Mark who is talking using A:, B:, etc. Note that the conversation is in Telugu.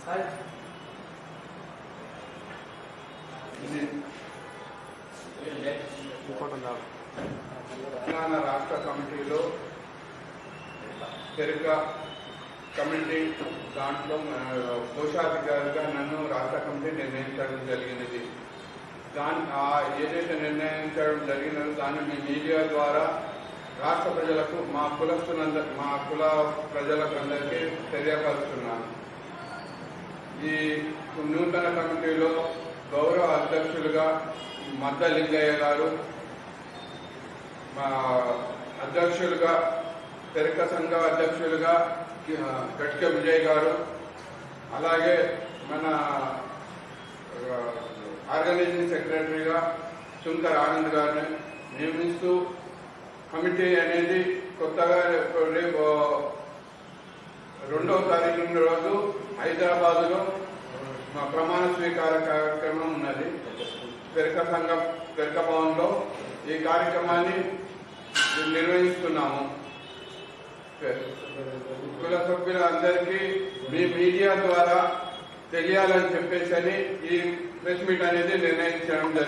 A: తెలంగాణ రాష్ట్ర కమిటీలో తెరక కమిటీ దాంట్లో కోశాధికారిగా నన్ను రాష్ట్ర కమిటీ నిర్ణయించడం జరిగినది. ఏదైతే నిర్ణయించడం జరిగినదో దాన్ని మీ మీడియా ద్వారా రాష్ట్ర ప్రజలకు మా కుల ప్రజలకు అందరికీ తెలియపరుస్తున్నాను. ఈ నూతన కమిటీలో గౌరవ అధ్యక్షులుగా మద్ద లింగయ్య గారు, మా అధ్యక్షులుగా తెరక సంఘ అధ్యక్షులుగా గట్క విజయ్ గారు, అలాగే మన ఆర్గనైజింగ్ సెక్రటరీగా శంకర్ ఆనంద్ గారిని నియమిస్తూ కమిటీ అనేది కొత్తగా రేపు 2వ తారీఖు రోజు హైదరాబాద్లో ప్రమాణ స్వీకార కార్యక్రమం ఉన్నది. తెరక భవన్లో ఈ కార్యక్రమాన్ని నిర్వహిస్తున్నాము. కుల సభ్యులందరికీ మీ మీడియా ద్వారా తెలియాలని చెప్పేసి ఈ ప్రెస్ మీట్ అనేది నిర్ణయించడం జరిగింది.